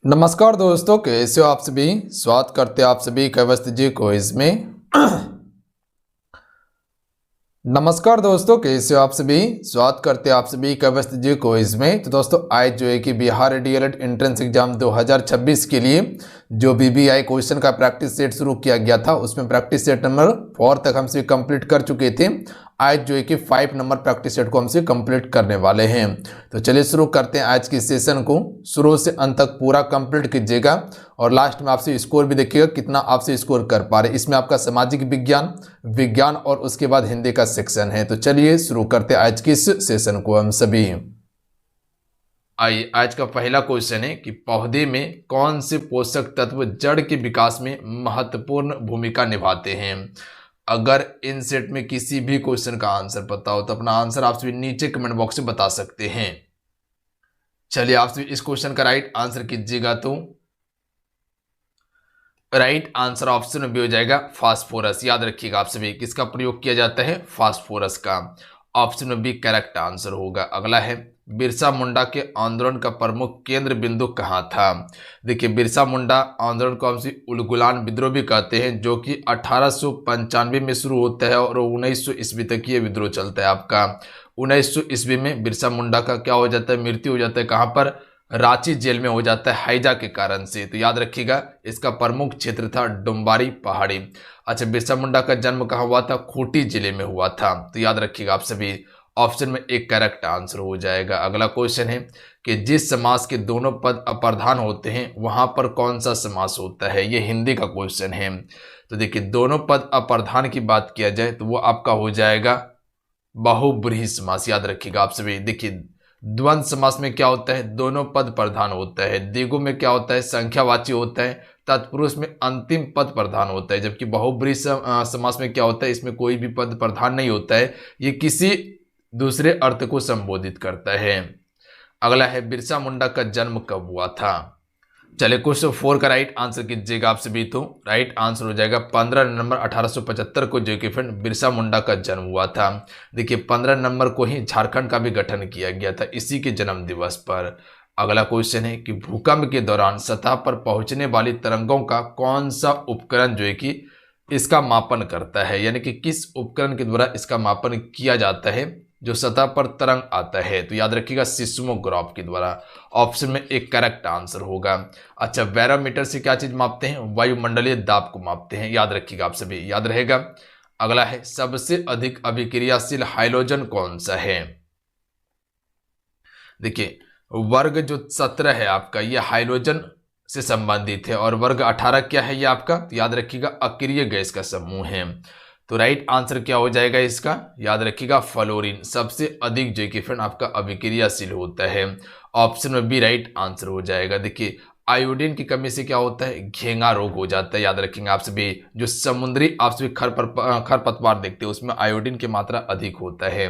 नमस्कार दोस्तों, कैसे हो आप सभी। स्वागत करते हैं आप सभी का अवस्थी जी को इसमें। नमस्कार दोस्तों, कैसे हो आप सभी। स्वागत करते हैं आप सभी का अवस्थी जी को इसमें। तो दोस्तों आज जो है कि बिहार डीएलएड एंट्रेंस एग्जाम 2026 के लिए जो बीबीआई क्वेश्चन का प्रैक्टिस सेट शुरू किया गया था, उसमें प्रैक्टिस सेट नंबर 4 तक हमसे कंप्लीट कर चुके थे। आज जो है कि 5 नंबर प्रैक्टिस सेट को हमसे कंप्लीट करने वाले हैं। तो चलिए शुरू करते हैं आज की सेशन को। शुरू से अंत तक पूरा कंप्लीट कीजिएगा और लास्ट में आपसे स्कोर भी देखिएगा कितना आपसे स्कोर कर पा रहे। इसमें आपका सामाजिक विज्ञान, विज्ञान और उसके बाद हिंदी का सेक्शन है। तो चलिए शुरू करते हैं आज की इस सेशन को हम सभी। आइए, आज का पहला क्वेश्चन है कि पौधे में कौन से पोषक तत्व जड़ के विकास में महत्वपूर्ण भूमिका निभाते हैं। अगर इन सेट में किसी भी क्वेश्चन का आंसर पता हो तो अपना आंसर आप सभी नीचे कमेंट बॉक्स में बता सकते हैं। चलिए आप सभी इस क्वेश्चन का राइट आंसर कीजिएगा। तो राइट आंसर ऑप्शन में भी हो जाएगा फास्फोरस। याद रखिएगा आप सभी किसका प्रयोग किया जाता है, फास्फोरस का। ऑप्शन में भी करेक्ट आंसर होगा। अगला है बिरसा मुंडा के आंदोलन का प्रमुख केंद्र बिंदु कहाँ था। देखिए बिरसा मुंडा आंदोलन को हम उलगुलान विद्रोह भी कहते हैं, जो कि 1895 में शुरू होता है और 1900 ईस्वी तक ये विद्रोह चलता है आपका। 1900 ईस्वी में बिरसा मुंडा का क्या हो जाता है, मृत्यु हो जाता है। कहाँ पर, रांची जेल में हो जाता है हैजा के कारण से। तो याद रखिएगा इसका प्रमुख क्षेत्र था डुम्बारी पहाड़ी। अच्छा, बिरसा मुंडा का जन्म कहाँ हुआ था, खूंटी जिले में हुआ था। तो याद रखिएगा आप सभी ऑप्शन में एक करेक्ट आंसर हो जाएगा। अगला क्वेश्चन है कि जिस समास के दोनों पद अप्रधान होते हैं वहां पर कौन सा समास होता है। ये हिंदी का क्वेश्चन है। तो देखिए दोनों पद अप्रधान की बात किया जाए तो वो आपका हो जाएगा बहुब्रीहि समास। याद रखिएगा आप सभी। देखिए द्वंद्व समास में क्या होता है, दोनों पद प्रधान होता है। द्विगु में क्या होता है, संख्यावाची होता है। तत्पुरुष में अंतिम पद प्रधान होता है। जबकि बहुब्रीहि समास में क्या होता है, इसमें कोई भी पद प्रधान नहीं होता है, ये किसी दूसरे अर्थ को संबोधित करता है। अगला है बिरसा मुंडा का जन्म कब हुआ था। चलिए क्वेश्चन 4 का राइट आंसर कीजिएगा आप सभी। तो राइट आंसर हो जाएगा 15 नवंबर 1875 को जो कि फ्रेंड बिरसा मुंडा का जन्म हुआ था। देखिए 15 नवंबर को ही झारखंड का भी गठन किया गया था इसी के जन्म दिवस पर। अगला क्वेश्चन है कि भूकंप के दौरान सतह पर पहुंचने वाली तरंगों का कौन सा उपकरण जो है कि इसका मापन करता है, यानी कि किस उपकरण के द्वारा इसका मापन किया जाता है जो सतह पर तरंग आता है। तो याद रखिएगा सिस्मोग्राफ के द्वारा। ऑप्शन में एक करेक्ट आंसर होगा। अच्छा, बैरोमीटर से क्या चीज मापते हैं, वायुमंडलीय दाब को मापते हैं। याद रखिएगा आप सभी, याद रहेगा। अगला है सबसे अधिक अभिक्रियाशील हाइड्रोजन कौन सा है। देखिए वर्ग जो 17 है आपका ये हाइड्रोजन से संबंधित है और वर्ग 18 क्या है ये आपका, तो याद रखिएगा अक्रिय गैस का समूह है। तो राइट आंसर क्या हो जाएगा इसका, याद रखिएगा फ्लोरीन सबसे अधिक जो कि फ्रेंड आपका अभिक्रियाशील होता है। ऑप्शन में भी राइट आंसर हो जाएगा। देखिए आयोडीन की कमी से क्या होता है, घेंगा रोग हो जाता है। याद रखेंगे आप सभी, जो समुद्री आप सभी खरपतवार देखते हैं उसमें आयोडीन की मात्रा अधिक होता है।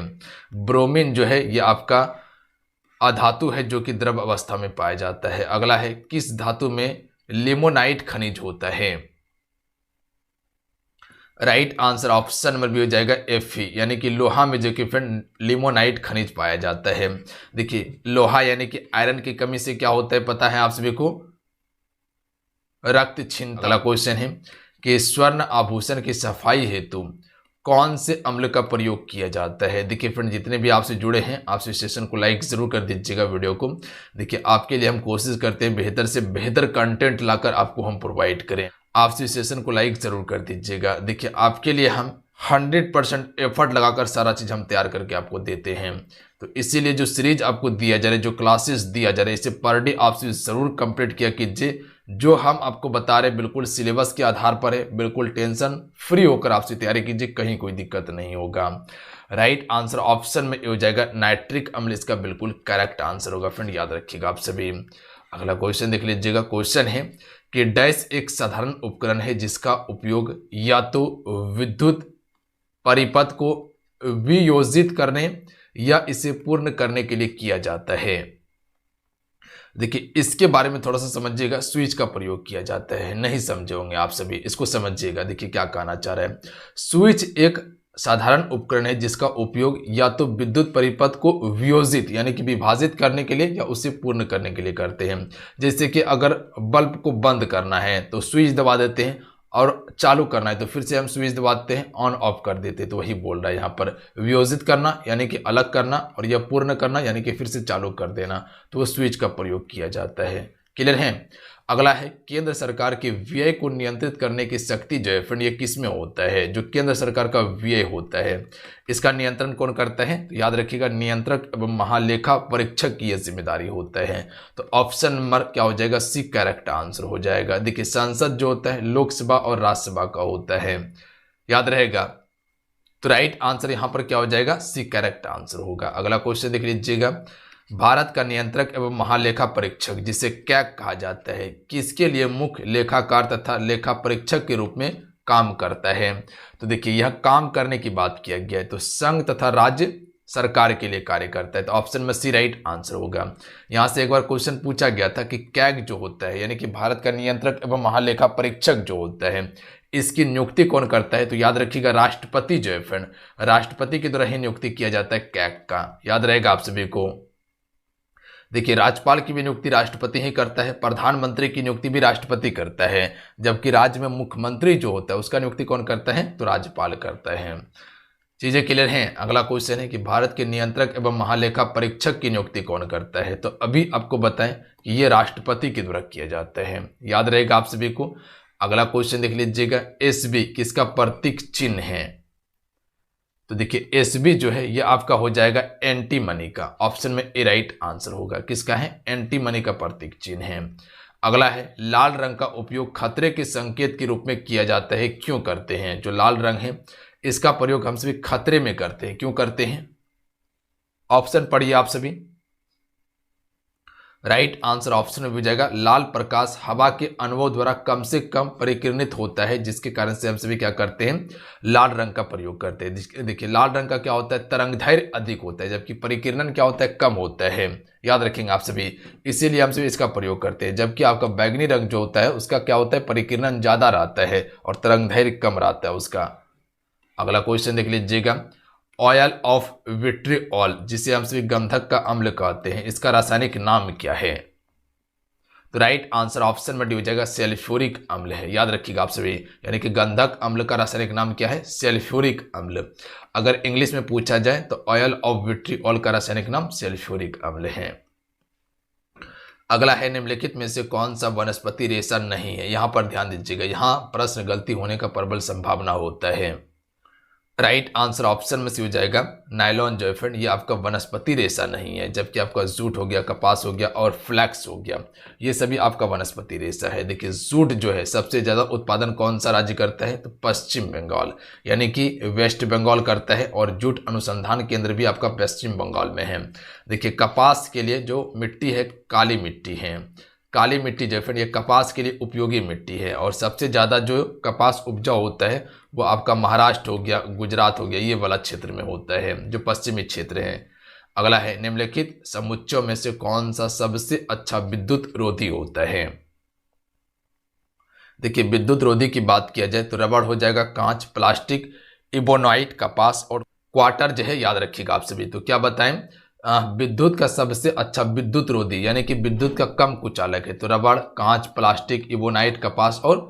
ब्रोमीन जो है ये आपका अधातु है जो कि द्रव अवस्था में पाया जाता है। अगला है किस धातु में लिमोनाइट खनिज होता है। राइट आंसर ऑप्शन नंबर भी हो जाएगा Fe, यानी कि लोहा में जो कि फ्रेंड लिमोनाइट खनिज पाया जाता है। देखिए लोहा यानी कि आयरन की कमी से क्या होता है पता है आप सभी को, रक्त छीनता। अगला क्वेश्चन है कि स्वर्ण आभूषण की सफाई हेतु कौन से अम्ल का प्रयोग किया जाता है। देखिए फ्रेंड जितने भी आपसे जुड़े हैं आपसे सेशन को लाइक जरूर कर दीजिएगा वीडियो को। देखिए आपके लिए हम कोशिश करते हैं बेहतर से बेहतर कंटेंट लाकर आपको हम प्रोवाइड करें। आपसे सेशन को लाइक जरूर कर दीजिएगा। देखिए आपके लिए हम 100% एफर्ट लगाकर सारा चीज हम तैयार करके आपको देते हैं। तो इसीलिए जो सीरीज आपको दिया जा रहा है, जो क्लासेस दिया जा रहा है, इसे पर डे आपसे जरूर कंप्लीट किया कीजिए। जो हम आपको बता रहे बिल्कुल सिलेबस के आधार पर है, बिल्कुल टेंशन फ्री होकर आपसे तैयारी कीजिए, कहीं कोई दिक्कत नहीं होगा। राइट आंसर ऑप्शन में हो जाएगा नाइट्रिक अम्ल, इसका बिल्कुल करेक्ट आंसर होगा फ्रेंड, याद रखिएगा आप सभी। अगला क्वेश्चन देख लीजिएगा। क्वेश्चन है कि डैश एक साधारण उपकरण है जिसका उपयोग या तो विद्युत परिपथ को वियोजित करने या इसे पूर्ण करने के लिए किया जाता है। देखिए इसके बारे में थोड़ा सा समझिएगा। स्विच का प्रयोग किया जाता है, नहीं समझे होंगे आप सभी, इसको समझिएगा। देखिए क्या कहना चाह रहा है, स्विच एक साधारण उपकरण है जिसका उपयोग या तो विद्युत परिपथ को वियोजित यानी कि विभाजित करने के लिए या उसे पूर्ण करने के लिए करते हैं। जैसे कि अगर बल्ब को बंद करना है तो स्विच दबा देते हैं, और चालू करना है तो फिर से हम स्विच दबाते हैं, ऑन ऑफ कर देते हैं। तो वही बोल रहा है यहाँ पर, वियोजित करना यानी कि अलग करना, और यह पूर्ण करना यानी कि फिर से चालू कर देना, तो वो स्विच का प्रयोग किया जाता है। क्लियर है। अगला है, केंद्र सरकार के व्यय को नियंत्रित करने की शक्ति जो है फ्रेंड ये किस में होता है? जो केंद्र सरकार का व्यय होता है इसका नियंत्रण कौन करता है? तो याद रखिएगा, नियंत्रक एवं महालेखा परीक्षक की यह जिम्मेदारी होता है। तो ऑप्शन नंबर क्या हो जाएगा? सी करेक्ट आंसर हो जाएगा। देखिए, संसद जो होता है लोकसभा और राज्यसभा का होता है, याद रहेगा। तो राइट आंसर यहां पर क्या हो जाएगा? सी करेक्ट आंसर होगा। अगला क्वेश्चन देख लीजिएगा, भारत का नियंत्रक एवं महालेखा परीक्षक जिसे कैग कहा जाता है किसके लिए मुख्य लेखाकार तथा लेखा परीक्षक के रूप में काम करता है? तो देखिए, यह काम करने की बात किया गया है, तो संघ तथा राज्य सरकार के लिए कार्य करता है। तो ऑप्शन में सी राइट आंसर होगा। यहां से एक बार क्वेश्चन पूछा गया था कि कैग जो होता है यानी कि भारत का नियंत्रक एवं महालेखा परीक्षक जो होता है इसकी नियुक्ति कौन करता है? तो याद रखिएगा, राष्ट्रपति जो है फ्रेंड, राष्ट्रपति के द्वारा ही नियुक्ति किया जाता है कैग का, याद रहेगा आप सभी को। देखिए, राज्यपाल की भी नियुक्ति राष्ट्रपति ही करता है, प्रधानमंत्री की नियुक्ति भी राष्ट्रपति करता है, जबकि राज्य में मुख्यमंत्री जो होता है उसका नियुक्ति कौन करता है? तो राज्यपाल करता है। चीजें क्लियर हैं। अगला क्वेश्चन है कि भारत के नियंत्रक एवं महालेखा परीक्षक की नियुक्ति कौन करता है? तो अभी आपको बताएं कि ये राष्ट्रपति के द्वारा किया जाता है, याद रहेगा आप सभी को। अगला क्वेश्चन देख लीजिएगा, एसबी किसका प्रतीक चिन्ह है? तो देखिए, एसबी जो है ये आपका हो जाएगा एंटी मनी का, ऑप्शन में ए राइट आंसर होगा। किसका है? एंटी मनी का प्रतीक चिन्ह है। अगला है, लाल रंग का उपयोग खतरे के संकेत के रूप में किया जाता है, क्यों करते हैं? जो लाल रंग है इसका प्रयोग हम सभी खतरे में करते हैं, क्यों करते हैं? ऑप्शन पढ़िए आप सभी। राइट आंसर ऑप्शन में हो जाएगा, लाल प्रकाश हवा के अनुभव द्वारा कम से कम परिकिरणित होता है, जिसके कारण से हम सभी क्या करते हैं? लाल रंग का प्रयोग करते हैं। देखिए, लाल रंग का क्या होता है? तरंगदैर्घ्य अधिक होता है, जबकि परिकिरण क्या होता है? कम होता है, याद रखेंगे आप सभी, इसीलिए हम सभी इसका प्रयोग करते हैं। जबकि आपका बैगनी रंग जो होता है उसका क्या होता है? परिकिरण ज्यादा रहता है और तरंगदैर्घ्य कम रहता है उसका। अगला क्वेश्चन देख लीजिएगा, ऑयल ऑफ विट्रिऑल जिसे हम सभी गंधक का अम्ल कहते हैं इसका रासायनिक नाम क्या है? तो राइट आंसर ऑप्शन में डी हो जाएगा, सल्फ्यूरिक अम्ल है, याद रखिएगा आप सभी। यानी कि गंधक अम्ल का रासायनिक नाम क्या है? सल्फ्यूरिक अम्ल। अगर इंग्लिश में पूछा जाए तो ऑयल ऑफ विट्रिऑल का रासायनिक नाम सल्फ्यूरिक अम्ल है। अगला है, निम्नलिखित में से कौन सा वनस्पति रेशा नहीं है? यहां पर ध्यान दीजिएगा, यहां प्रश्न गलती होने का प्रबल संभावना होता है। राइट आंसर ऑप्शन में से हो जाएगा नायलॉन जो है फ्रेंड ये आपका वनस्पति रेशा नहीं है, जबकि आपका जूट हो गया, कपास हो गया और फ्लैक्स हो गया, ये सभी आपका वनस्पति रेशा है। देखिए, जूट जो है सबसे ज़्यादा उत्पादन कौन सा राज्य करता है? तो पश्चिम बंगाल, यानी कि वेस्ट बंगाल करता है, और जूट अनुसंधान केंद्र भी आपका पश्चिम बंगाल में है। देखिए, कपास के लिए जो मिट्टी है काली मिट्टी है, काली मिट्टी जो है ये कपास के लिए उपयोगी मिट्टी है, और सबसे ज़्यादा जो कपास उपजाऊ होता है वो आपका महाराष्ट्र हो गया, गुजरात हो गया, ये वाला क्षेत्र में होता है जो पश्चिमी क्षेत्र है। अगला है, निम्नलिखित समुच्चयों में से कौन सा सबसे अच्छा विद्युत रोधी होता है? देखिए, विद्युत रोधी की बात किया जाए तो रबड़ हो जाएगा, कांच, प्लास्टिक, इबोनाइट, कपास और क्वार्टर जो है, याद रखिएगा आप सभी। तो क्या बताएं, विद्युत का सबसे अच्छा विद्युत रोधी यानी कि विद्युत का कम कुचालक है तो रबड़, कांच, प्लास्टिक, इबोनाइट, कपास और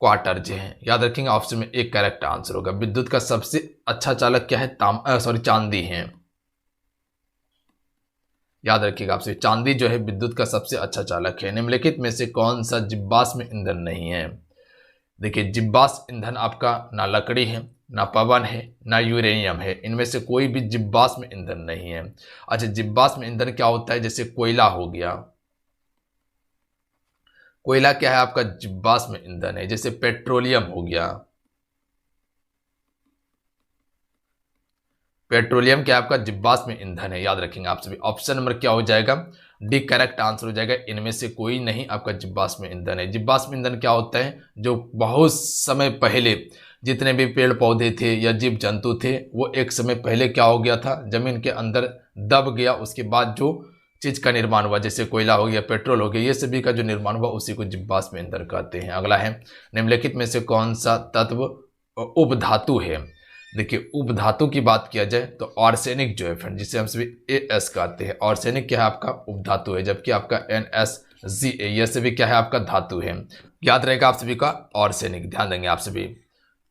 क्वार्टर जो है, याद रखेंगे। ऑप्शन में एक करेक्ट आंसर होगा। विद्युत का सबसे अच्छा चालक क्या है? चांदी है, याद रखिएगा आपसे, चांदी जो है विद्युत का सबसे अच्छा चालक है। निम्नलिखित में से कौन सा जीवाश्म ईंधन नहीं है? देखिए, जीवाश्म ईंधन आपका ना लकड़ी है, ना पवन है, ना यूरेनियम है, इनमें से कोई भी जीवाश्म ईंधन नहीं है। अच्छा, जीवाश्म ईंधन क्या होता है? जैसे कोयला हो गया, कोयला क्या है? आपका जीवाश्म ईंधन है। जैसे पेट्रोलियम हो गया, पेट्रोलियम क्या है? आपका जीवाश्म ईंधन है, याद रखेंगे आप सभी। ऑप्शन नंबर क्या हो जाएगा? डी करेक्ट आंसर हो जाएगा, इनमें से कोई नहीं आपका जीवाश्म ईंधन है। जीवाश्म ईंधन क्या होता है? जो बहुत समय पहले जितने भी पेड़ पौधे थे या जीव जंतु थे वो एक समय पहले क्या हो गया था? जमीन के अंदर दब गया, उसके बाद जो चीज का निर्माण हुआ, जैसे कोयला हो गया, पेट्रोल हो गया, ये सभी का जो निर्माण हुआ उसी को जीवाश्म ईंधन कहते हैं। अगला है, निम्नलिखित में से कौन सा तत्व उपधातु है। देखिए उपधातु की बात किया जाए तो आर्सेनिक जो है फ्रेंड, जिसे हम सभी AS कहते हैं, आर्सेनिक क्या है आपका उपधातु है, जबकि आपका NSGA यह सभी क्या है आपका धातु है। याद रहेगा आप सभी का आर्सेनिक, ध्यान देंगे आप सभी।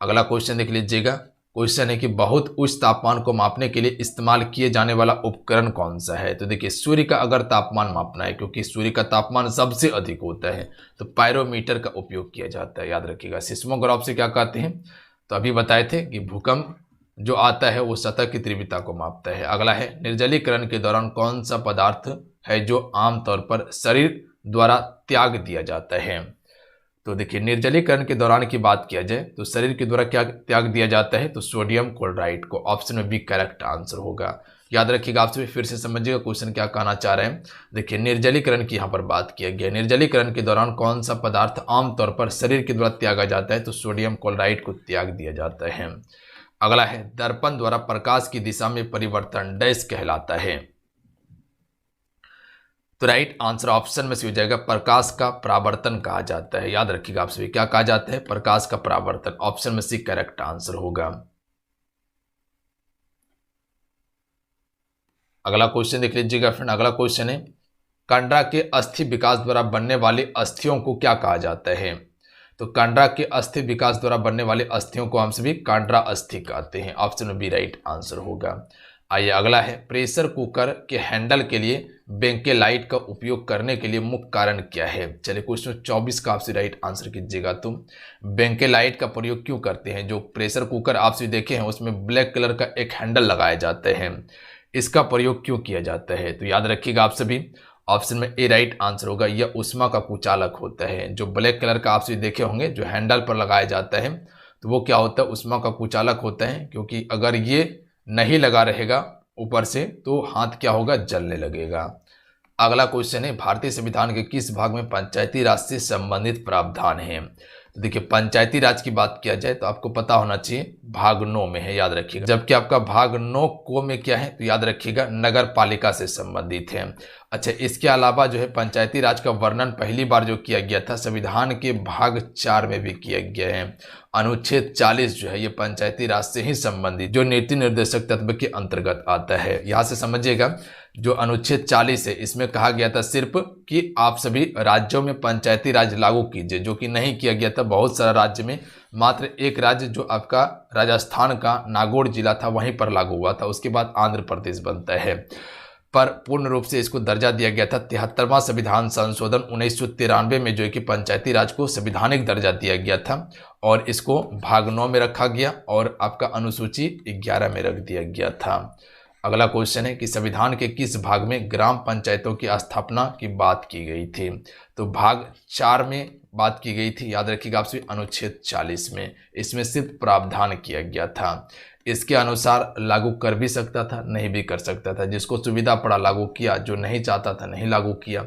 अगला क्वेश्चन देख लीजिएगा। क्वेश्चन है कि बहुत उच्च तापमान को मापने के लिए इस्तेमाल किए जाने वाला उपकरण कौन सा है। तो देखिए सूर्य का अगर तापमान मापना है, क्योंकि सूर्य का तापमान सबसे अधिक होता है, तो पायरोमीटर का उपयोग किया जाता है, याद रखिएगा। सिस्मोग्राफ से क्या कहते हैं, तो अभी बताए थे कि भूकंप जो आता है वो सतह की तीव्रता को मापता है। अगला है निर्जलीकरण के दौरान कौन सा पदार्थ है जो आमतौर पर शरीर द्वारा त्याग दिया जाता है। तो देखिए निर्जलीकरण के दौरान की बात किया जाए तो शरीर के द्वारा क्या त्याग दिया जाता है, तो सोडियम क्लोराइड को। ऑप्शन में बी करेक्ट आंसर होगा। याद रखिएगा आप सभी, फिर से समझिएगा क्वेश्चन क्या कहना चाह रहे हैं। देखिए निर्जलीकरण की यहाँ पर बात किया गया, निर्जलीकरण के दौरान कौन सा पदार्थ आमतौर पर शरीर के द्वारा त्यागा जाता है, तो सोडियम क्लोराइड को त्याग दिया जाता है। अगला है दर्पण द्वारा प्रकाश की दिशा में परिवर्तन डैश कहलाता है। तो राइट आंसर ऑप्शन में से हो जाएगा प्रकाश का परावर्तन कहा जाता है। याद रखिएगा आप सभी, क्या कहा जाता है, प्रकाश का परावर्तन। ऑप्शन में सी करेक्ट आंसर होगा। अगला क्वेश्चन देख लीजिएगा फ्रेंड। अगला क्वेश्चन है कंडरा के अस्थि विकास द्वारा बनने वाली अस्थियों को क्या कहा जाता है। तो कंडरा के अस्थि विकास द्वारा बनने वाली अस्थियों को हम सभी कंडरा अस्थि कहते हैं। ऑप्शन में बी राइट आंसर होगा। आइए अगला है प्रेशर कुकर के हैंडल के लिए बेंकेलाइट का उपयोग करने के लिए मुख्य कारण क्या है। चलिए क्वेश्चन 24 का आपसे राइट आंसर कीजिएगा। तुम बेंकेलाइट का प्रयोग क्यों करते हैं। जो प्रेशर कुकर आपसे देखे हैं उसमें ब्लैक कलर का एक हैंडल लगाए जाते हैं, इसका प्रयोग क्यों किया जाता है। तो याद रखिएगा आप सभी, ऑप्शन में ए राइट आंसर होगा। यह उष्मा का कुचालक होता है। जो ब्लैक कलर का आपसे देखे होंगे जो हैंडल पर लगाया जाता है, तो वो क्या होता है, उष्मा का कुचालक होता है। क्योंकि अगर ये नहीं लगा रहेगा ऊपर से तो हाथ क्या होगा, जलने लगेगा। अगला क्वेश्चन है भारतीय संविधान के किस भाग में पंचायती राज से संबंधित प्रावधान है। तो देखिए पंचायती राज की बात किया जाए तो आपको पता होना चाहिए भाग 9 में है, याद रखिएगा। जबकि आपका भाग 9 को में क्या है, तो याद रखिएगा नगर पालिका से संबंधित है। अच्छा, इसके अलावा जो है पंचायती राज का वर्णन पहली बार जो किया गया था संविधान के भाग 4 में भी किया गया है। अनुच्छेद 40 जो है ये पंचायती राज से ही संबंधित जो नीति निर्देशक तत्व के अंतर्गत आता है। यहाँ से समझिएगा जो अनुच्छेद 40 है इसमें कहा गया था सिर्फ कि आप सभी राज्यों में पंचायती राज लागू कीजिए, जो कि नहीं किया गया था। बहुत सारा राज्य में मात्र एक राज्य जो आपका राजस्थान का नागौर जिला था वहीं पर लागू हुआ था, उसके बाद आंध्र प्रदेश बनता है। पर पूर्ण रूप से इसको दर्जा दिया गया था 73वां संविधान संशोधन 1993 में, जो कि पंचायती राज को संवैधानिक दर्जा दिया गया था और इसको भाग 9 में रखा गया और आपका अनुसूची 11 में रख दिया गया था। अगला क्वेश्चन है कि संविधान के किस भाग में ग्राम पंचायतों की स्थापना की बात की गई थी। तो भाग 4 में बात की गई थी, याद रखिएगा आपसे अनुच्छेद 40 में। इसमें सिर्फ प्रावधान किया गया था, इसके अनुसार लागू कर भी सकता था नहीं भी कर सकता था। जिसको सुविधा पड़ा लागू किया, जो नहीं चाहता था नहीं लागू किया।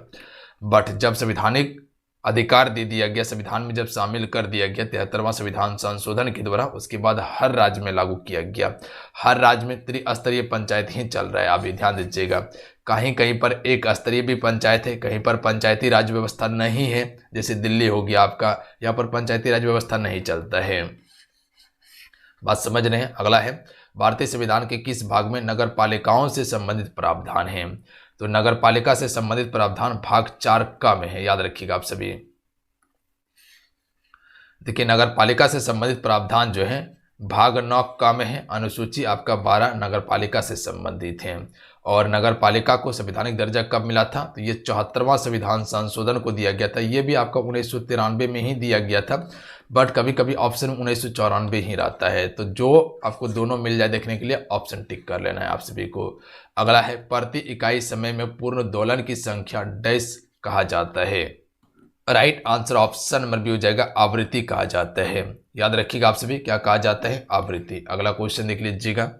बट जब संवैधानिक अधिकार दे दिया गया, संविधान में जब शामिल कर दिया गया 73वां संविधान संशोधन के द्वारा, उसके बाद हर राज्य में लागू किया गया। हर राज्य में त्रिस्तरीय पंचायत ही चल रहा है, आप ध्यान दीजिएगा। कहीं कहीं पर एक स्तरीय भी पंचायत है, कहीं पर पंचायती राज व्यवस्था नहीं है, जैसे दिल्ली हो गया आपका, यहाँ पर पंचायती राज व्यवस्था नहीं चलता है। बात समझ रहे हैं। अगला है भारतीय संविधान के किस भाग में नगर पालिकाओं से संबंधित प्रावधान है। तो नगर पालिका से संबंधित प्रावधान भाग 4 का में है, याद रखिएगा आप सभी। देखिए नगर पालिका से संबंधित प्रावधान जो है भाग 9 का में है। अनुसूची आपका 12 नगर पालिका से संबंधित है। और नगर पालिका को संवैधानिक दर्जा कब मिला था, तो ये 74वां संविधान संशोधन को दिया गया था। ये भी आपका 1993 में ही दिया गया था, बट कभी कभी ऑप्शन 1994 ही रहता है। तो जो आपको दोनों मिल जाए देखने के लिए ऑप्शन टिक कर लेना है आप सभी को। अगला है प्रति इकाई समय में पूर्ण दोलन की संख्या डैश कहा जाता है। Right answer option number B हो जाएगा आवृत्ति कहा जाता है। याद रखिएगा आप सभी क्या कहा जाता है, आवृत्ति। अगला क्वेश्चन देख लीजिएगा।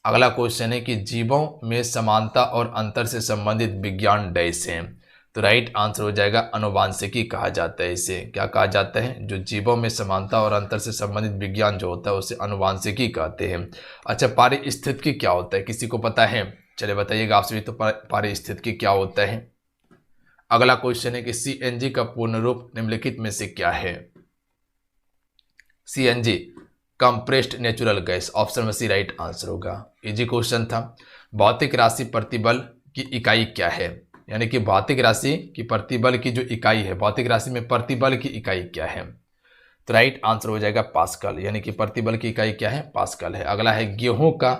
अगला क्वेश्चन है कि जीवों में समानता और अंतर से संबंधित विज्ञान डैश है। तो राइट आंसर हो जाएगा अनुवांशिकी कहा जाता है। इसे क्या कहा जाता है, जो जीवों में समानता और अंतर से संबंधित विज्ञान जो होता है उसे अनुवांशिकी कहते हैं। अच्छा, पारिस्थितिकी क्या होता है, किसी को पता है, चलिए बताइएगा आप सभी। तो पारिस्थितिकी क्या होता है। अगला क्वेश्चन है कि CNG का पूर्ण रूप निम्नलिखित में से क्या है। CNG compressed natural gas. Option में सी राइट आंसर होगा। इजी क्वेश्चन था। भौतिक राशि प्रतिबल की इकाई क्या है, यानी कि भौतिक राशि की प्रतिबल की जो इकाई है, भौतिक राशि में प्रतिबल की इकाई क्या है, तो राइट आंसर हो जाएगा पास्कल, यानी कि प्रतिबल की इकाई क्या है, पास्कल है। अगला है गेहूं का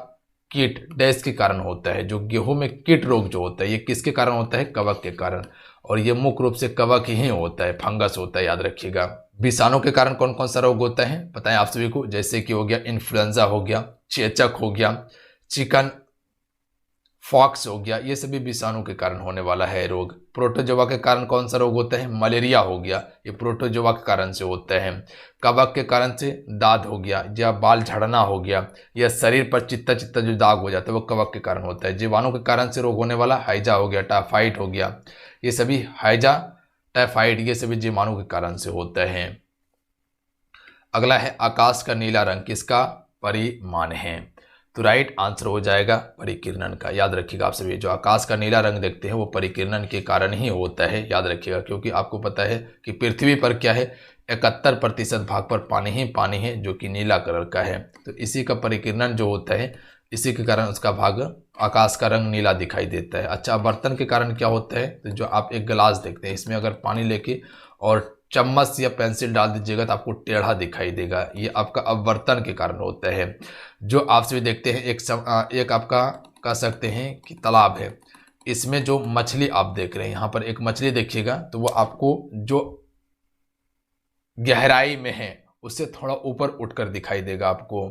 कीट डैश के कारण होता है। जो गेहूं में कीट रोग जो होता है ये किसके कारण होता है, कवक के कारण, और ये मुख्य रूप से कवक ही होता है, फंगस होता है, याद रखिएगा। विषाणु के कारण कौन कौन सा रोग होता है बताएं आप सभी को, जैसे कि हो गया इन्फ्लुएंजा हो गया, चेचक हो गया, चिकन फॉक्स हो गया, ये सभी विषाणु के कारण होने वाला है रोग। प्रोटोजोआ के कारण कौन सा रोग होता है, मलेरिया हो गया, ये प्रोटोजोआ के कारण से होता है। कवक के कारण से दाद हो गया, या बाल झड़ना हो गया, या शरीर पर चित्ता चित्ता जो दाग हो जाता है वो कवक के कारण होता है। जीवाणु के कारण से रोग होने वाला हैजा हो गया, टाइफाइड हो गया, ये सभी हैजा टाइफाइड ये सभी जीवाणु के कारण से होते हैं। अगला है आकाश का नीला रंग किसका परिमाण है, तो राइट आंसर हो जाएगा परिकिरणन का। याद रखिएगा आप सभी, जो आकाश का नीला रंग देखते हैं वो परिकिरणन के कारण ही होता है, याद रखिएगा, क्योंकि आपको पता है कि पृथ्वी पर क्या है 71% भाग पर पानी ही पानी है जो कि नीला कलर का है, तो इसी का परिकिरणन जो होता है इसी के कारण उसका भाग आकाश का रंग नीला दिखाई देता है। अच्छा, बर्तन के कारण क्या होता है, तो जो आप एक गिलास देखते हैं इसमें अगर पानी लेके और चम्मच या पेंसिल डाल दीजिएगा तो आपको टेढ़ा दिखाई देगा, ये आपका अपवर्तन के कारण होता है। जो आप सभी देखते हैं एक आपका कह सकते हैं कि तालाब है, इसमें जो मछली आप देख रहे हैं, यहाँ पर एक मछली देखिएगा तो वो आपको जो गहराई में है उससे थोड़ा ऊपर उठकर दिखाई देगा आपको,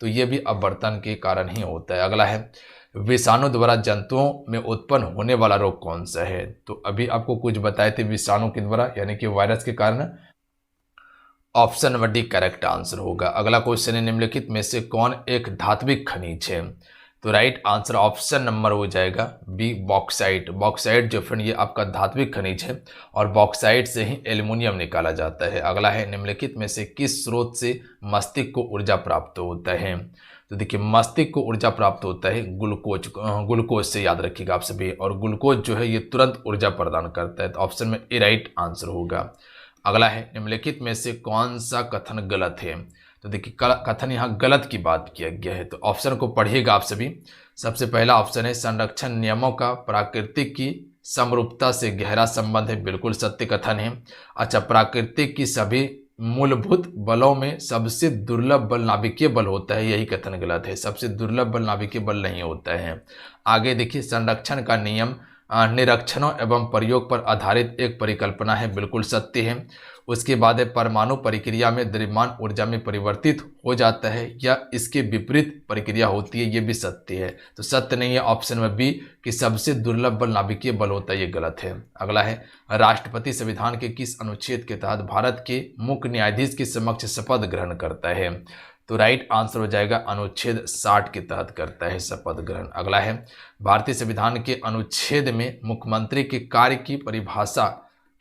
तो ये भी अपवर्तन के कारण ही होता है। अगला है विषाणु द्वारा जंतुओं में उत्पन्न होने वाला रोग कौन सा है, तो अभी आपको कुछ बताए थे विषाणु के द्वारा यानी कि वायरस के कारण। Option number D correct answer होगा। अगला क्वेश्चन है निम्नलिखित में से कौन एक धात्विक खनिज है, तो राइट आंसर ऑप्शन नंबर हो जाएगा बी बॉक्साइट। बॉक्साइट जो फ्रेंड ये आपका धात्विक खनिज है और बॉक्साइट से ही एल्युमिनियम निकाला जाता है। अगला है निम्नलिखित में से किस स्रोत से मस्तिष्क को ऊर्जा प्राप्त होता है, तो देखिए मस्तिष्क को ऊर्जा प्राप्त होता है ग्लूकोज से, याद रखिएगा आप सभी, और ग्लूकोज जो है ये तुरंत ऊर्जा प्रदान करता है, तो ऑप्शन में ए राइट आंसर होगा। अगला है निम्नलिखित में से कौन सा कथन गलत है, तो देखिए कथन यहाँ गलत की बात किया गया है, तो ऑप्शन को पढ़िएगा आप सभी। सबसे पहला ऑप्शन है संरक्षण नियमों का प्राकृतिक की समरूपता से गहरा संबंध है, बिल्कुल सत्य कथन है। अच्छा, प्राकृतिक की सभी मूलभूत बलों में सबसे दुर्लभ बल नाभिकीय बल होता है, यही कथन गलत है, सबसे दुर्लभ बल नाभिकीय बल नहीं होता है। आगे देखिए संरक्षण का नियम निरीक्षणों एवं प्रयोग पर आधारित एक परिकल्पना है, बिल्कुल सत्य है। उसके बाद है परमाणु प्रक्रिया में द्रव्यमान ऊर्जा में परिवर्तित हो जाता है या इसके विपरीत प्रक्रिया होती है, ये भी सत्य है, तो सत्य नहीं है ऑप्शन में बी कि सबसे दुर्लभ बल नाभिकीय बल होता है, ये गलत है। अगला है राष्ट्रपति संविधान के किस अनुच्छेद के तहत भारत के मुख्य न्यायाधीश के समक्ष शपथ ग्रहण करता है, तो राइट आंसर हो जाएगा अनुच्छेद 60 के तहत करता है शपथ ग्रहण। अगला है भारतीय संविधान के अनुच्छेद में मुख्यमंत्री के कार्य की परिभाषा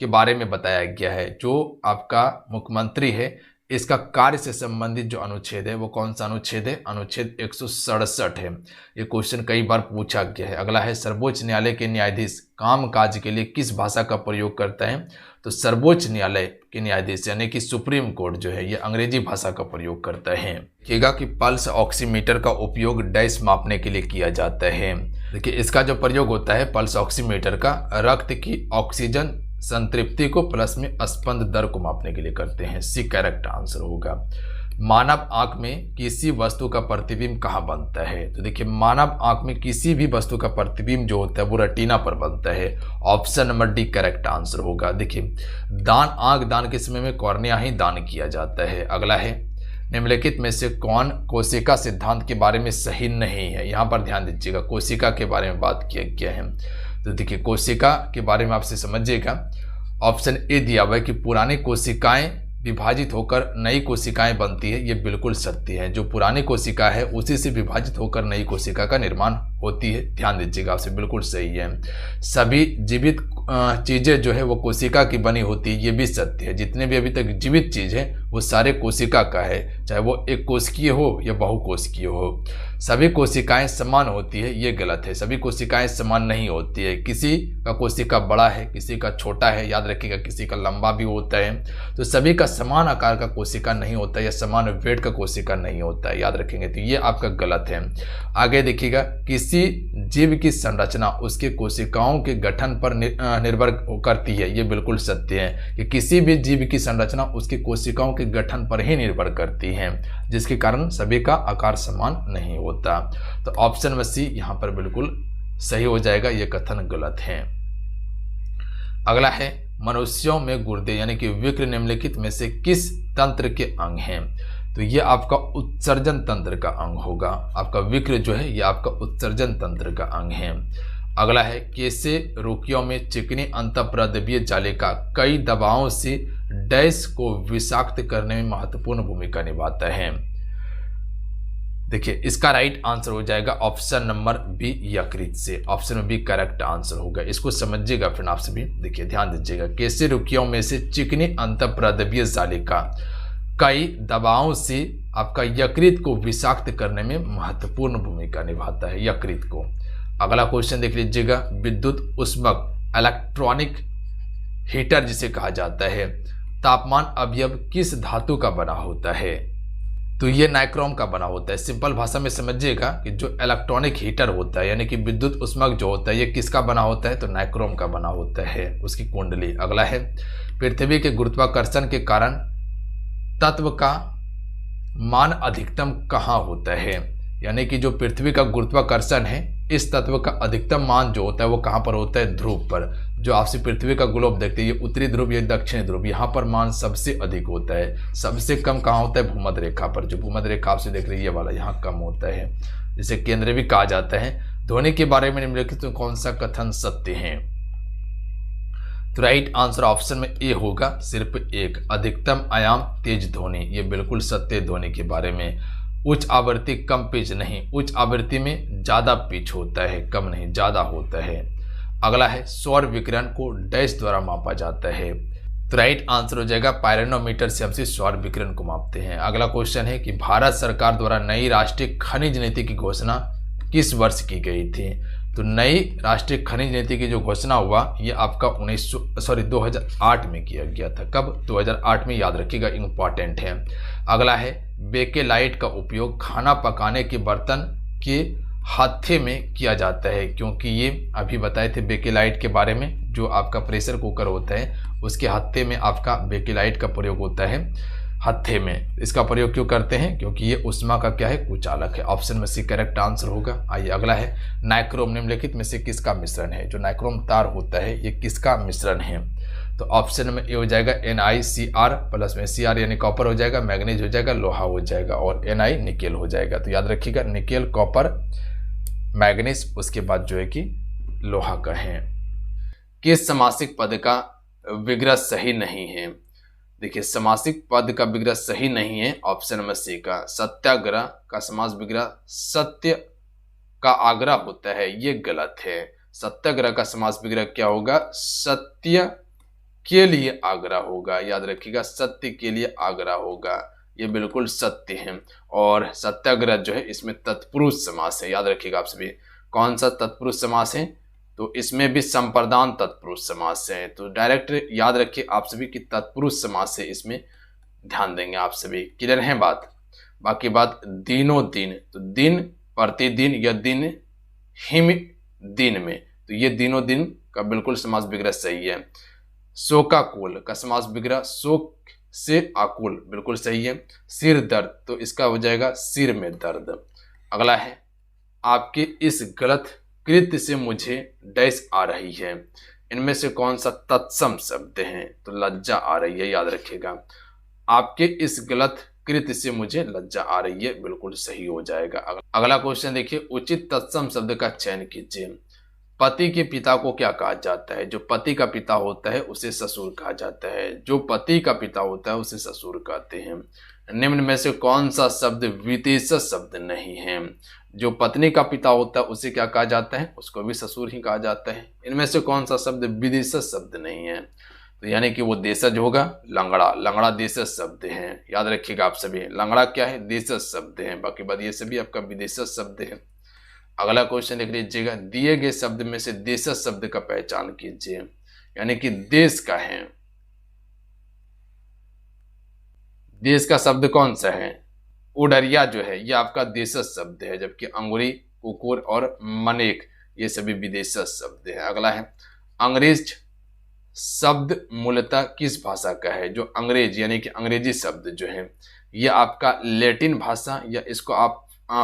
के बारे में बताया गया है। जो आपका मुख्यमंत्री है इसका कार्य से संबंधित जो अनुच्छेद है वो कौन सा अनुच्छेद है, अनुच्छेद 167 है। ये क्वेश्चन कई बार पूछा गया है। अगला है सर्वोच्च न्यायालय के न्यायाधीश काम काज के लिए किस भाषा का प्रयोग करता है, तो सर्वोच्च न्यायालय के न्यायाधीश यानी कि सुप्रीम कोर्ट जो है ये अंग्रेजी भाषा का प्रयोग करता है। देखिएगा कि पल्स ऑक्सीमीटर का उपयोग डैश मापने के लिए किया जाता है। देखिए इसका जो प्रयोग होता है पल्स ऑक्सीमीटर का रक्त की ऑक्सीजन संतृप्ति को प्लस में स्पंद दर को मापने के लिए करते हैं, सी करेक्ट आंसर होगा। मानव आंख में किसी वस्तु का प्रतिबिंब कहाँ बनता है, तो देखिए मानव आंख में किसी भी वस्तु का प्रतिबिंब जो होता है वो रेटिना पर बनता है, option number D correct answer होगा। देखिए आंख दान के समय में कॉर्निया ही दान किया जाता है। अगला है निम्नलिखित में से कौन कोशिका सिद्धांत के बारे में सही नहीं है, यहाँ पर ध्यान दीजिएगा कोशिका के बारे में बात किया गया है, तो देखिए कोशिका के बारे में आपसे समझिएगा। ऑप्शन ए दिया हुआ है कि पुरानी कोशिकाएं विभाजित होकर नई कोशिकाएं बनती है, ये बिल्कुल सत्य है। जो पुरानी कोशिका है उसी से विभाजित होकर नई कोशिका का निर्माण होती है, ध्यान दीजिएगा आपसे, बिल्कुल सही है। सभी जीवित चीजें जो है वो कोशिका की बनी होती है, ये भी सत्य है। जितने भी अभी तक जीवित चीज है वो सारे कोशिका का है, चाहे वो एक कोशिकीय हो या बहुकोशिकीय हो। सभी कोशिकाएं समान होती है, ये गलत है। सभी कोशिकाएं समान नहीं होती है। किसी का कोशिका बड़ा है, किसी का छोटा है, याद रखिएगा, किसी का लंबा भी होता है। तो सभी का समान आकार का कोशिका नहीं होता है या समान वेट का कोशिका नहीं होता है, याद रखेंगे। तो ये आपका गलत है। आगे देखिएगा, किसी जीव की संरचना उसके कोशिकाओं के गठन पर निर्भर करती है, ये बिल्कुल सत्य है कि किसी भी जीव की संरचना उसके कोशिकाओं के गठन पर ही निर्भर करती है, जिसके कारण सभी का आकार समान नहीं होता। तो ऑप्शन में सी यहां पर बिल्कुल सही हो जाएगा, यह कथन गलत है। अगला है, मनुष्यों में गुर्दे यानी कि विक्र निम्नलिखित में से किस तंत्र के अंग हैं? तो ये आपका उत्सर्जन तंत्र का अंग होगा। आपका विक्र जो है ये आपका उत्सर्जन तंत्र का अंग है। अगला है, कैसे रोगियों में चिकनी अंतःप्रद्रव्य जालिका कई दवाओं से डैश को विषाक्त करने में महत्वपूर्ण भूमिका निभाता है? देखिए, इसका राइट आंसर हो जाएगा ऑप्शन नंबर बी, यकृत से। ऑप्शन में बी करेक्ट आंसर होगा। इसको समझिएगा फिर आप सभी, देखिए ध्यान दीजिएगा। कैसे रोगियों में से चिकनी अंतःप्रद्रव्य जालिका कई दवाओं से आपका यकृत को विषाक्त करने में महत्वपूर्ण भूमिका निभाता है, यकृत को। अगला क्वेश्चन देख लीजिएगा, विद्युत ऊष्मक इलेक्ट्रॉनिक हीटर जिसे कहा जाता है, तापमान अवयव किस धातु का बना होता है? तो ये नाइक्रोम का बना होता है। सिंपल भाषा में समझिएगा कि जो इलेक्ट्रॉनिक हीटर होता है यानी कि विद्युत ऊष्मक जो होता है, ये किसका बना होता है? तो नाइक्रोम का बना होता है, उसकी कुंडली। अगला है, पृथ्वी के गुरुत्वाकर्षण के कारण तत्व का मान अधिकतम कहाँ होता है? यानी कि जो पृथ्वी का गुरुत्वाकर्षण है, इस तत्व का अधिकतम मान जो होता है वो कहाँ पर होता है? ध्रुव पर। जो आपसे पृथ्वी का ग्लोब देखते हैं, ये उत्तरी ध्रुव, ये दक्षिणी ध्रुव, यहाँ पर मान सबसे अधिक होता है। सबसे कम कहाँ होता है? भूमध्य रेखा पर। जो भूमध्य रेखा आपसे देख रही है ये वाला, यहाँ कम होता है, जिसे केंद्र भी कहा जाता है। ध्वनि के बारे में निम्नलिखित तो कौन सा कथन सत्य है? तो राइट आंसर ऑप्शन में ए होगा, सिर्फ एक। अधिकतम आयाम तेज ध्वनि, ये बिल्कुल सत्य ध्वनि के बारे में। उच्च आवृत्ति कम पिच नहीं, उच्च आवृत्ति में ज्यादा पिच होता है, कम नहीं ज्यादा होता है। अगला है, सौर विकिरण को डैश द्वारा मापा जाता है? तो राइट आंसर हो जाएगा पायरोनोमीटर से हम सौर विकिरण को मापते हैं। अगला क्वेश्चन है कि भारत सरकार द्वारा नई राष्ट्रीय खनिज नीति की घोषणा किस वर्ष की गई थी? तो नई राष्ट्रीय खनिज नीति की जो घोषणा हुआ ये आपका 2008 में किया गया था। कब? 2008 में, याद रखिएगा, इंपॉर्टेंट है। अगला है, बेकेलाइट का उपयोग खाना पकाने के बर्तन के हत्थे में किया जाता है, क्योंकि ये अभी बताए थे बेकेलाइट के बारे में। जो आपका प्रेशर कुकर होता है उसके हत्थे में आपका बेकेलाइट का प्रयोग होता है। हत्थे में इसका प्रयोग क्यों करते हैं? क्योंकि ये उष्मा का क्या है? कुचालक है। ऑप्शन में सी करेक्ट आंसर होगा। आइए अगला है, नाइक्रोम निम्नलिखित में से किसका मिश्रण है? जो नाइक्रोम तार होता है ये किसका मिश्रण है? तो ऑप्शन में ए हो जाएगा NiCr प्लस में Cr यानी कॉपर हो जाएगा, मैग्नीज हो जाएगा, लोहा हो जाएगा, और Ni निकेल हो जाएगा। तो याद रखिएगा, निकेल, कॉपर, मैग्नीज, उसके बाद जो है कि लोहा का है। किस समासिक पद का विग्रह सही नहीं है? देखिए, समासिक पद का विग्रह सही नहीं है ऑप्शन में सी का। सत्याग्रह का समास विग्रह सत्य का आग्रह होता है, ये गलत है। सत्याग्रह का समास विग्रह क्या होगा? सत्य के लिए आग्रह होगा। याद रखिएगा, सत्य के लिए आग्रह होगा, ये बिल्कुल सत्य है। और सत्याग्रह जो है इसमें तत्पुरुष समास है, याद रखिएगा आप सभी। कौन सा तत्पुरुष समास है? तो इसमें भी संप्रदान तत्पुरुष समास है। तो डायरेक्ट याद रखिए आप सभी की तत्पुरुष समास है, इसमें ध्यान देंगे आप सभी। क्लियर है बात? बाकी बात, दिनों दिन, तो दिन प्रतिदिन या दिन हिम दिन में, तो ये दिनों दिन का बिल्कुल समास विग्रह सही है। शोकाकुल का समास विग्रह शोक से आकुल, बिल्कुल सही है। सिर दर्द, तो इसका हो जाएगा सिर में दर्द। अगला है, आपके इस गलत कृत्य से मुझे डैश आ रही है, इनमें से कौन सा तत्सम शब्द है? तो लज्जा आ रही है, याद रखिएगा। आपके इस गलत कृत्य से मुझे लज्जा आ रही है, बिल्कुल सही हो जाएगा। अगला क्वेश्चन देखिए, उचित तत्सम शब्द का चयन कीजिए। पति के पिता को क्या कहा जाता है? जो पति का पिता होता है उसे ससुर कहा जाता है। जो पति का पिता होता है उसे ससुर कहते हैं। निम्न में से कौन सा शब्द विदेशज शब्द नहीं है? जो पत्नी का पिता होता है उसे क्या कहा जाता है? उसको भी ससुर ही कहा जाता है। इनमें से कौन सा शब्द विदेशज शब्द नहीं है? तो यानी कि वो देशज होगा। लंगड़ा, लंगड़ा देशज शब्द है, याद रखिएगा आप सभी। लंगड़ा क्या है? देशज शब्द है। बाकी बात ये सभी आपका विदेशज शब्द है। अगला क्वेश्चन देख लीजिएगा, दिए गए शब्द में से देशज शब्द का पहचान कीजिए, यानी कि देश का है। देश का शब्द कौन सा है? उडरिया जो है ये आपका देशज शब्द है, जबकि अंगुरी, कुकुर और मनेक ये सभी विदेशज शब्द है। अगला है, अंग्रेज शब्द मूलतः किस भाषा का है? जो अंग्रेज यानी कि अंग्रेजी शब्द जो है ये आपका लैटिन भाषा या इसको आप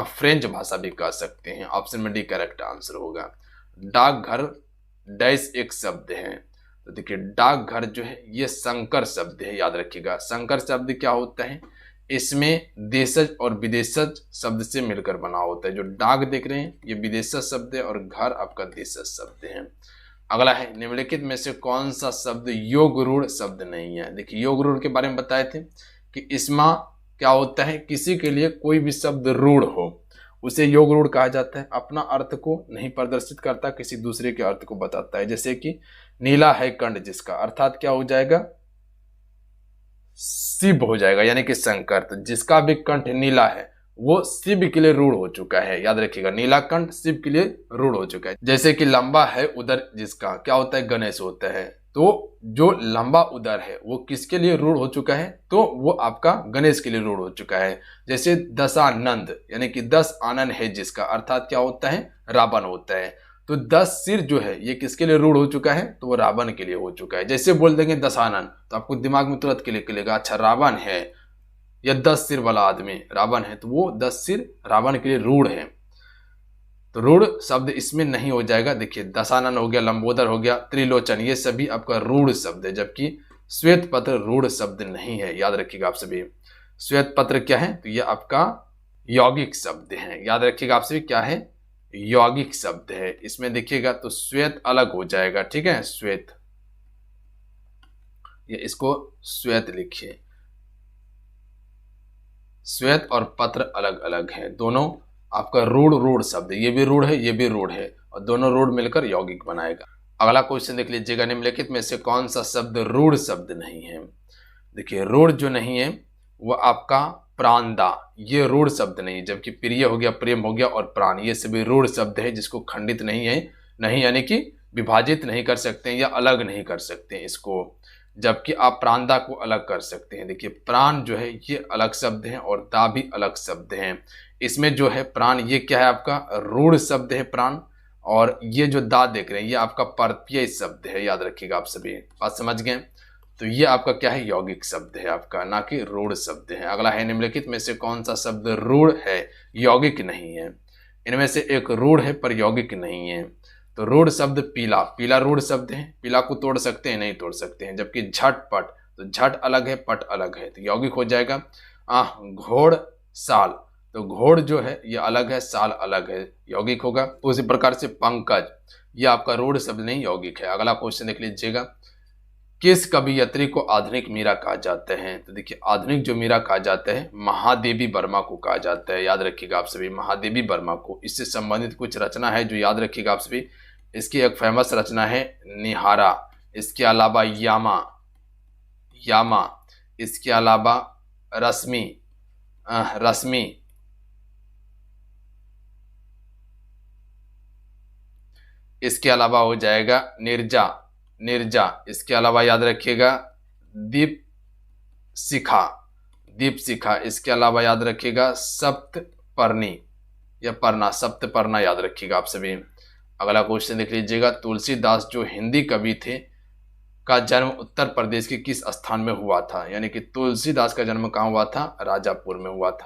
फ्रेंच भाषा भी कह सकते हैं। ऑप्शन में डी करेक्ट आंसर होगा। डाकघर डैश एक शब्द है, तो देखिए डाकघर जो है ये संकर शब्द है, याद रखिएगा। संकर शब्द क्या होता है? इसमें देशज और विदेशज शब्द से मिलकर बना होता है। जो डाक देख रहे हैं ये विदेशज शब्द है और घर आपका देशज शब्द है। अगला है, निम्नलिखित में से कौन सा शब्द योग रूढ़ शब्द नहीं है? देखिए योग रूढ़ के बारे में बताए थे कि इसमें क्या होता है, किसी के लिए कोई भी शब्द रूढ़ हो उसे योग रूढ़ कहा जाता है। अपना अर्थ को नहीं प्रदर्शित करता, किसी दूसरे के अर्थ को बताता है। जैसे कि नीला है कंठ जिसका, अर्थात क्या हो जाएगा? शिव हो जाएगा, यानी कि शंकर। तो जिसका भी कंठ नीला है वो शिव के लिए रूढ़ हो चुका है, याद रखिएगा। नीला कंठ शिव के लिए रूढ़ हो चुका है। जैसे कि लंबा है उदर जिसका, क्या होता है? गणेश होता है। तो जो लंबा उदर है वो किसके लिए रूढ़ हो चुका है? तो वो आपका गणेश के लिए रूढ़ हो चुका है। जैसे दशानंद यानी कि 10 आनंद है जिसका, अर्थात क्या होता है? रावण होता है। तो 10 सिर जो है ये किसके लिए रूढ़ हो चुका है? तो वो रावण के लिए हो चुका है। जैसे बोल देंगे दशानन तो आपको दिमाग में तुरंत क्लिक करेगा, अच्छा रावण है या 10 सिर वाला आदमी रावण है, तो वो 10 सिर रावण के लिए रूढ़ है। तो रूढ़ शब्द इसमें नहीं हो जाएगा। देखिए दशानन हो गया, लंबोदर हो गया, त्रिलोचन, ये सभी आपका रूढ़ शब्द है, जबकि श्वेत पत्र रूढ़ शब्द नहीं है, याद रखिएगा आप सभी। श्वेत पत्र क्या है? तो ये आपका यौगिक शब्द है, याद रखिएगा आप सभी। क्या है? यौगिक शब्द है। इसमें देखिएगा तो श्वेत अलग हो जाएगा, ठीक है? श्वेत, ये इसको श्वेत लिखिए। श्वेत और पत्र अलग अलग है, दोनों आपका रूढ़ शब्द, ये भी रूढ़ है ये भी रूढ़ है, और दोनों रूढ़ मिलकर यौगिक बनाएगा। अगला क्वेश्चन देख लीजिएगा, निम्नलिखित में से कौन सा शब्द रूढ़ शब्द नहीं है? देखिए रूढ़ जो नहीं है वो आपका प्राणदा, ये रूढ़ शब्द नहीं, जबकि प्रिय हो गया, प्रेम हो गया और प्राण ये सभी रूढ़ शब्द है, जिसको खंडित नहीं है, नहीं यानी कि विभाजित नहीं कर सकते हैं या अलग नहीं कर सकते हैं इसको, जबकि आप प्राणदा को अलग कर सकते हैं। देखिए प्राण जो है ये अलग शब्द है और दा भी अलग शब्द है। इसमें जो है प्राण ये क्या है? आपका रूढ़ शब्द है प्राण, और ये जो दा देख रहे हैं ये आपका प्रत्यय शब्द है, याद रखिएगा आप सभी। बात समझ गए? तो ये आपका क्या है? यौगिक शब्द है आपका, ना कि रूढ़ शब्द है। अगला है, निम्नलिखित में से कौन सा शब्द रूढ़ है यौगिक नहीं है? इनमें से एक रूढ़ है पर यौगिक नहीं है। तो रूढ़ शब्द पीला, पीला रूढ़ शब्द है, पीला को तोड़ सकते हैं? नहीं तोड़ सकते हैं। जबकि झटपट, तो झट अलग है पट अलग है, तो यौगिक हो जाएगा। घोड़ साल, तो घोड़ जो है ये अलग है, साल अलग है, यौगिक होगा। उसी प्रकार से पंकज ये आपका रूढ़ शब्द नहीं यौगिक है। अगला क्वेश्चन देख लीजिएगा, किस कवियत्री को आधुनिक मीरा कहा जाता है? तो देखिए आधुनिक जो मीरा कहा जाता है महादेवी वर्मा को कहा जाता है, याद रखिएगा आप सभी, महादेवी वर्मा को। इससे संबंधित कुछ रचना है जो याद रखिएगा आप सभी। इसकी एक फेमस रचना है निहारा, इसके अलावा यामा, यामा, इसके अलावा रश्मि, रश्मि, इसके अलावा हो जाएगा निर्जा, निर्जा, इसके अलावा याद रखिएगा दीप शिखा, दीप शिखा, इसके अलावा याद रखिएगा सप्तपर्णी या परना, सप्तपर्णा याद रखिएगा आप सभी। अगला क्वेश्चन देख लीजिएगा, तुलसीदास जो हिंदी कवि थे का जन्म उत्तर प्रदेश के किस स्थान में हुआ था? यानी कि तुलसीदास का जन्म कहाँ हुआ था? राजापुर में हुआ था।